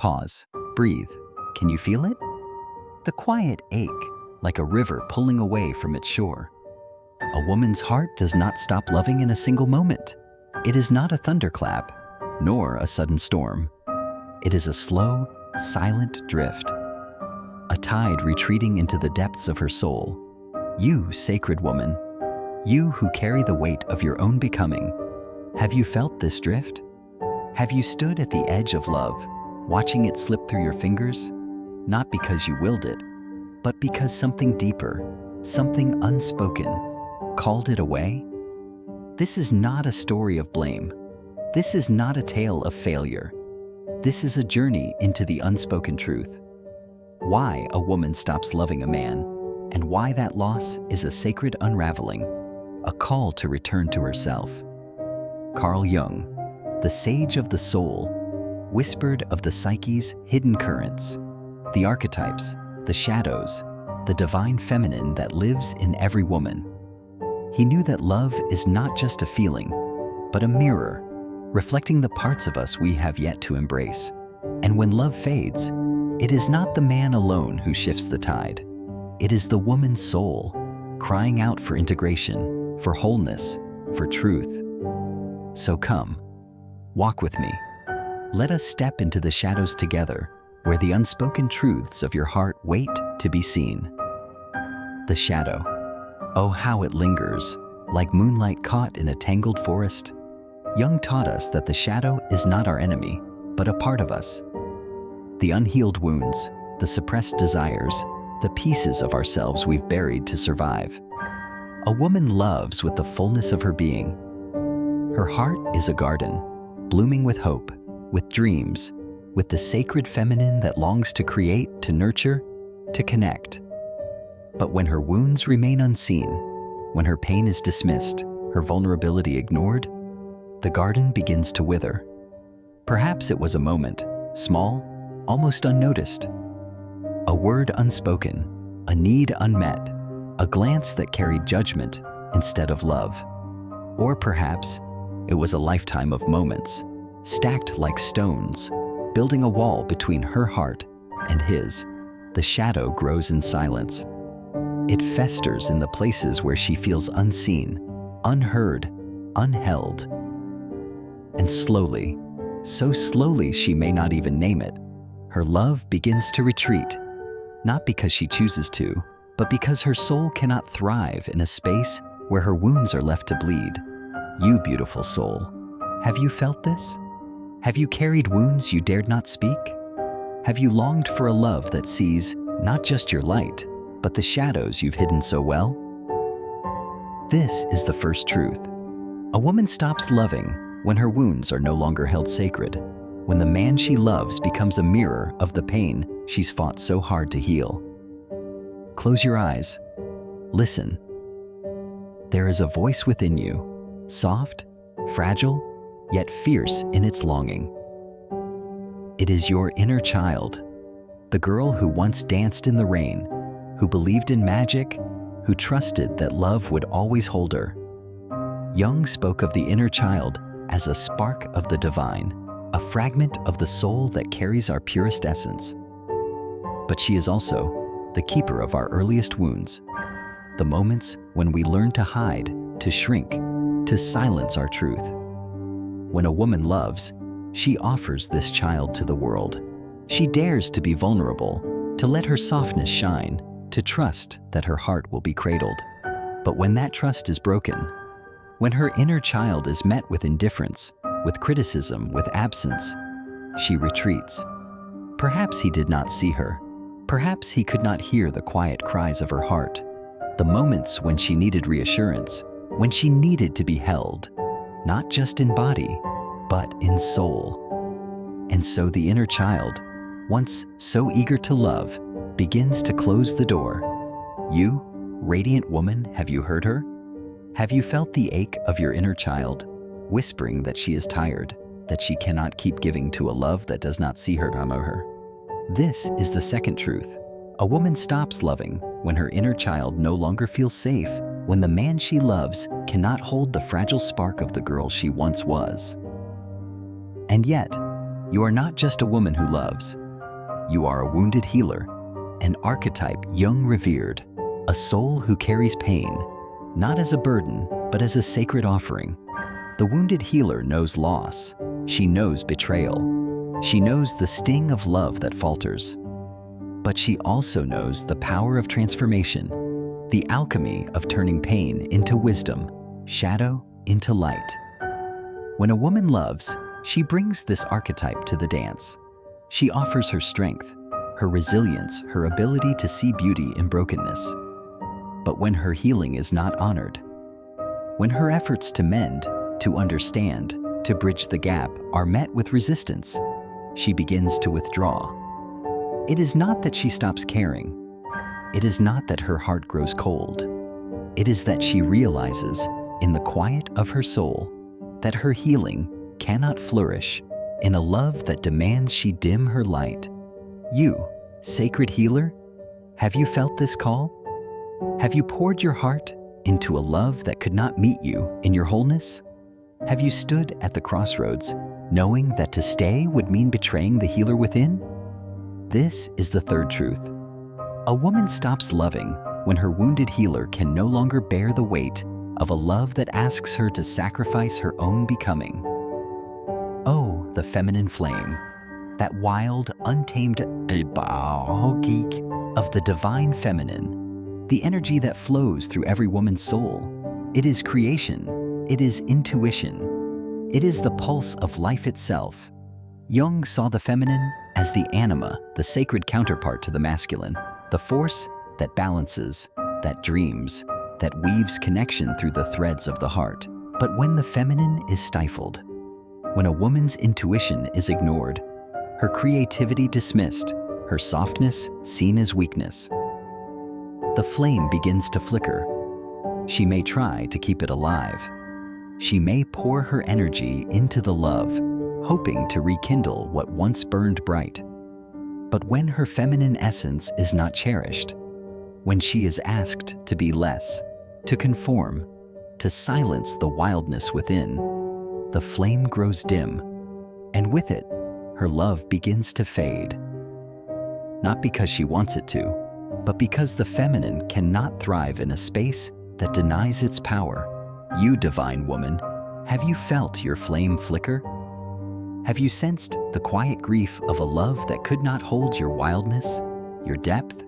Pause. Breathe. Can you feel it? The quiet ache, like a river pulling away from its shore. A woman's heart does not stop loving in a single moment. It is not a thunderclap, nor a sudden storm. It is a slow, silent drift. A tide retreating into the depths of her soul. You, sacred woman, you who carry the weight of your own becoming, have you felt this drift? Have you stood at the edge of love, watching it slip through your fingers? Not because you willed it, but because something deeper, something unspoken, called it away? This is not a story of blame. This is not a tale of failure. This is a journey into the unspoken truth. Why a woman stops loving a man, and why that loss is a sacred unraveling, a call to return to herself. Carl Jung, the sage of the soul, whispered of the psyche's hidden currents, the archetypes, the shadows, the divine feminine that lives in every woman. He knew that love is not just a feeling, but a mirror, reflecting the parts of us we have yet to embrace. And when love fades, it is not the man alone who shifts the tide. It is the woman's soul, crying out for integration, for wholeness, for truth. So come, walk with me. Let us step into the shadows together, where the unspoken truths of your heart wait to be seen. The shadow. Oh, how it lingers, like moonlight caught in a tangled forest. Jung taught us that the shadow is not our enemy, but a part of us. The unhealed wounds, the suppressed desires, the pieces of ourselves we've buried to survive. A woman loves with the fullness of her being. Her heart is a garden, blooming with hope, with dreams, with the sacred feminine that longs to create, to nurture, to connect. But when her wounds remain unseen, when her pain is dismissed, her vulnerability ignored, the garden begins to wither. Perhaps it was a moment, small, almost unnoticed. A word unspoken, a need unmet, a glance that carried judgment instead of love. Or perhaps it was a lifetime of moments, stacked like stones, building a wall between her heart and his. The shadow grows in silence. It festers in the places where she feels unseen, unheard, unheld. And slowly, so slowly she may not even name it, her love begins to retreat, not because she chooses to, but because her soul cannot thrive in a space where her wounds are left to bleed. You beautiful soul, have you felt this? Have you carried wounds you dared not speak? Have you longed for a love that sees not just your light, but the shadows you've hidden so well? This is the first truth. A woman stops loving when her wounds are no longer held sacred, when the man she loves becomes a mirror of the pain she's fought so hard to heal. Close your eyes. Listen. There is a voice within you, soft, fragile, yet fierce in its longing. It is your inner child, the girl who once danced in the rain, who believed in magic, who trusted that love would always hold her. Jung spoke of the inner child as a spark of the divine, a fragment of the soul that carries our purest essence. But she is also the keeper of our earliest wounds, the moments when we learn to hide, to shrink, to silence our truth. When a woman loves, she offers this child to the world. She dares to be vulnerable, to let her softness shine, to trust that her heart will be cradled. But when that trust is broken, when her inner child is met with indifference, with criticism, with absence, she retreats. Perhaps he did not see her. Perhaps he could not hear the quiet cries of her heart, the moments when she needed reassurance, when she needed to be held, not just in body, but in soul. And so the inner child, once so eager to love, begins to close the door. You, radiant woman, have you heard her? Have you felt the ache of your inner child, whispering that she is tired, that she cannot keep giving to a love that does not see her or her? This is the second truth. A woman stops loving when her inner child no longer feels safe, when the man she loves cannot hold the fragile spark of the girl she once was. And yet, You are not just a woman who loves. You are a wounded healer, an archetype Jung revered, a soul who carries pain, not as a burden, but as a sacred offering. The wounded healer knows loss. She knows betrayal. She knows the sting of love that falters. But she also knows the power of transformation, the alchemy of turning pain into wisdom, shadow into light. When a woman loves, she brings this archetype to the dance. She offers her strength, her resilience, her ability to see beauty in brokenness. But when her healing is not honored, when her efforts to mend, to understand, to bridge the gap are met with resistance, she begins to withdraw. It is not that she stops caring. It is not that her heart grows cold. It is that she realizes, in the quiet of her soul, that her healing cannot flourish in a love that demands she dim her light. You, sacred healer, have you felt this call? Have you poured your heart into a love that could not meet you in your wholeness? Have you stood at the crossroads, knowing that to stay would mean betraying the healer within? This is the third truth. A woman stops loving when her wounded healer can no longer bear the weight of a love that asks her to sacrifice her own becoming. Oh, the feminine flame, that wild, untamed of the divine feminine, the energy that flows through every woman's soul. It is creation. It is intuition. It is the pulse of life itself. Jung saw the feminine as the anima, the sacred counterpart to the masculine, the force that balances, that dreams, that weaves connection through the threads of the heart. But when the feminine is stifled, when a woman's intuition is ignored, her creativity dismissed, her softness seen as weakness, the flame begins to flicker. She may try to keep it alive. She may pour her energy into the love, hoping to rekindle what once burned bright. But when her feminine essence is not cherished, when she is asked to be less, to conform, to silence the wildness within, the flame grows dim, and with it, her love begins to fade. Not because she wants it to, but because the feminine cannot thrive in a space that denies its power. You, divine woman, have you felt your flame flicker? Have you sensed the quiet grief of a love that could not hold your wildness, your depth,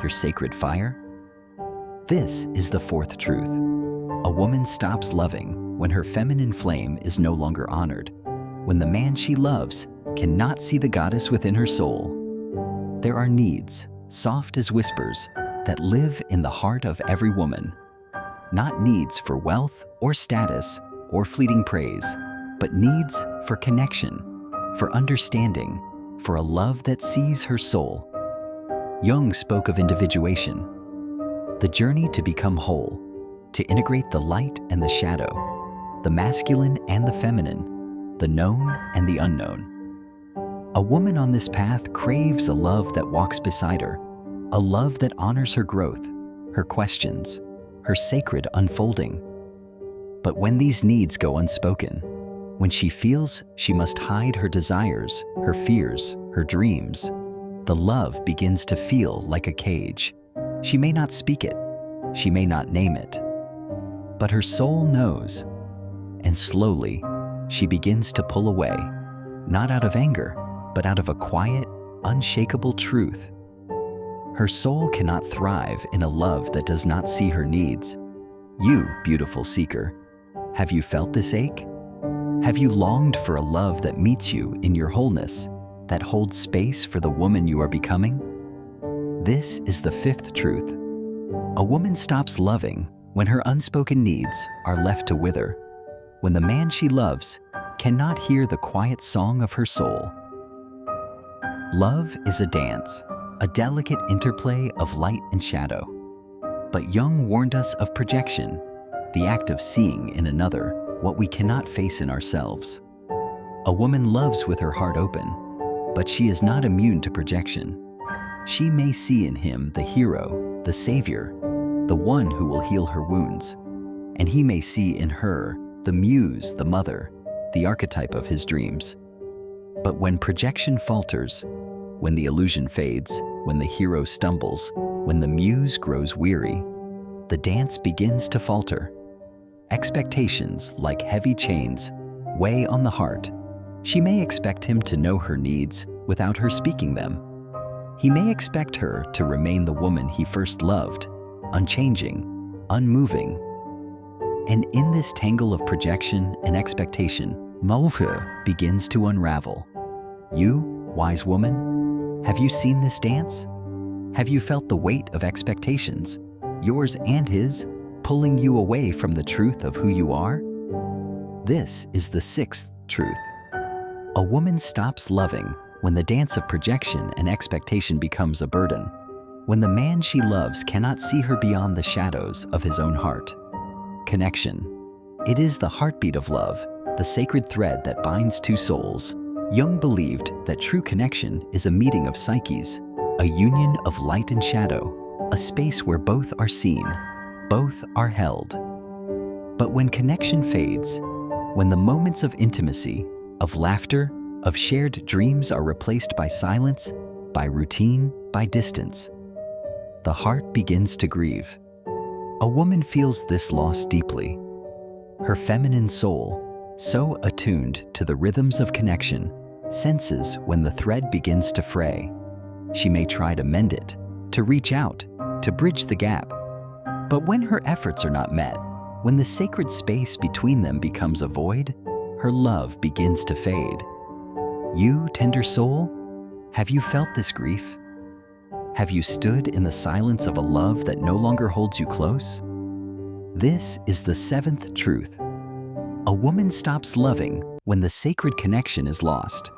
your sacred fire? This is the fourth truth. A woman stops loving when her feminine flame is no longer honored, when the man she loves cannot see the goddess within her soul. There are needs, soft as whispers, that live in the heart of every woman. Not needs for wealth or status or fleeting praise, but needs for connection, for understanding, for a love that sees her soul. Jung spoke of individuation, the journey to become whole, to integrate the light and the shadow, the masculine and the feminine, the known and the unknown. A woman on this path craves a love that walks beside her, a love that honors her growth, her questions, her sacred unfolding. But when these needs go unspoken, when she feels she must hide her desires, her fears, her dreams, the love begins to feel like a cage. She may not speak it, she may not name it, but her soul knows, and slowly she begins to pull away, not out of anger, but out of a quiet, unshakable truth. Her soul cannot thrive in a love that does not see her needs. You, beautiful seeker, have you felt this ache? Have you longed for a love that meets you in your wholeness, that holds space for the woman you are becoming? This is the fifth truth. A woman stops loving when her unspoken needs are left to wither, when the man she loves cannot hear the quiet song of her soul. Love is a dance, a delicate interplay of light and shadow. But Jung warned us of projection, the act of seeing in another what we cannot face in ourselves. A woman loves with her heart open, but she is not immune to projection. She may see in him the hero, the savior, the one who will heal her wounds, and he may see in her the muse, the mother, the archetype of his dreams. But when projection falters, when the illusion fades, when the hero stumbles, when the muse grows weary, the dance begins to falter. Expectations, like heavy chains, weigh on the heart. She may expect him to know her needs without her speaking them. He may expect her to remain the woman he first loved, unchanging, unmoving. And in this tangle of projection and expectation, Malheur begins to unravel. You, wise woman, have you seen this dance? Have you felt the weight of expectations, yours and his, pulling you away from the truth of who you are? This is the sixth truth. A woman stops loving when the dance of projection and expectation becomes a burden, when the man she loves cannot see her beyond the shadows of his own heart. Connection. It is the heartbeat of love, the sacred thread that binds two souls. Jung believed that true connection is a meeting of psyches, a union of light and shadow, a space where both are seen, both are held. But when connection fades, when the moments of intimacy, of laughter, of shared dreams are replaced by silence, by routine, by distance, the heart begins to grieve. A woman feels this loss deeply. Her feminine soul, so attuned to the rhythms of connection, senses when the thread begins to fray. She may try to mend it, to reach out, to bridge the gap. But when her efforts are not met, when the sacred space between them becomes a void, her love begins to fade. You, tender soul, have you felt this grief? Have you stood in the silence of a love that no longer holds you close? This is the seventh truth. A woman stops loving when the sacred connection is lost,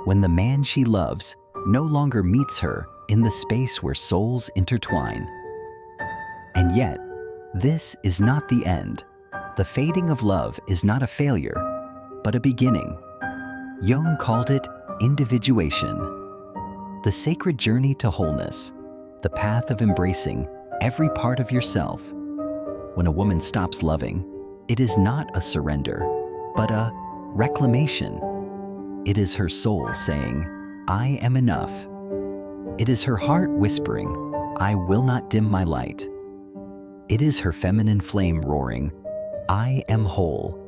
when the man she loves no longer meets her in the space where souls intertwine. And yet, this is not the end. The fading of love is not a failure, but a beginning. Jung called it individuation, the sacred journey to wholeness, the path of embracing every part of yourself. When a woman stops loving, it is not a surrender, but a reclamation. It is her soul saying, I am enough. It is her heart whispering, I will not dim my light. It is her feminine flame roaring, I am whole.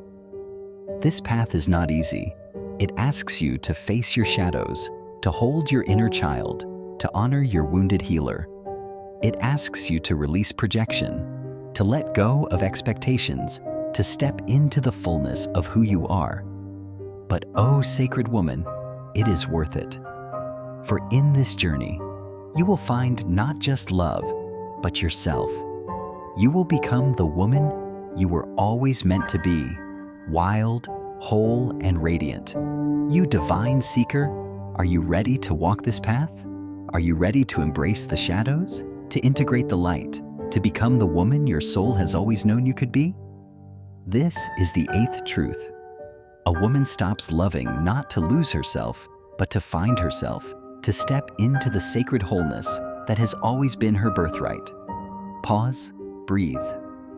This path is not easy. It asks you to face your shadows, to hold your inner child, to honor your wounded healer. It asks you to release projection, to let go of expectations, to step into the fullness of who you are. But oh, sacred woman, it is worth it. For in this journey, you will find not just love, but yourself. You will become the woman you were always meant to be, wild, whole, and radiant. You divine seeker, are you ready to walk this path? Are you ready to embrace the shadows, to integrate the light, to become the woman your soul has always known you could be? This is the eighth truth. A woman stops loving not to lose herself, but to find herself, to step into the sacred wholeness that has always been her birthright. Pause, breathe,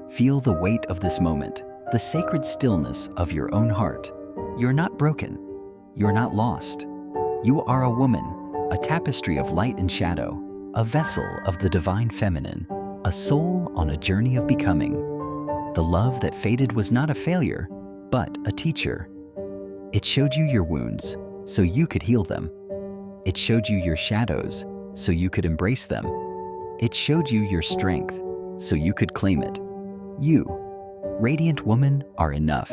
feel the weight of this moment, the sacred stillness of your own heart. You're not broken. You're not lost. You are a woman, a tapestry of light and shadow, a vessel of the divine feminine, a soul on a journey of becoming. The love that faded was not a failure, but a teacher. It showed you your wounds, so you could heal them. It showed you your shadows, so you could embrace them. It showed you your strength, so you could claim it. You, radiant woman, are enough.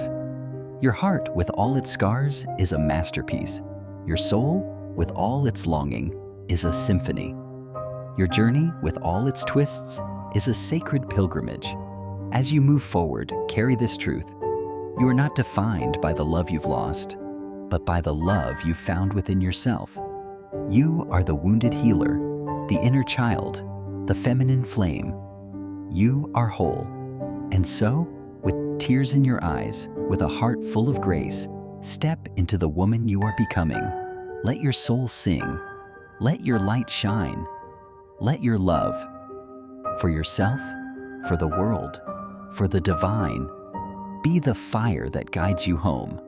Your heart, with all its scars, is a masterpiece. Your soul, with all its longing, is a symphony. Your journey, with all its twists, is a sacred pilgrimage. As you move forward, carry this truth. You are not defined by the love you've lost, but by the love you found within yourself. You are the wounded healer, the inner child, the feminine flame. You are whole. And so, with tears in your eyes, with a heart full of grace, step into the woman you are becoming. Let your soul sing. Let your light shine. Let your love, for yourself, for the world, for the divine, be the fire that guides you home.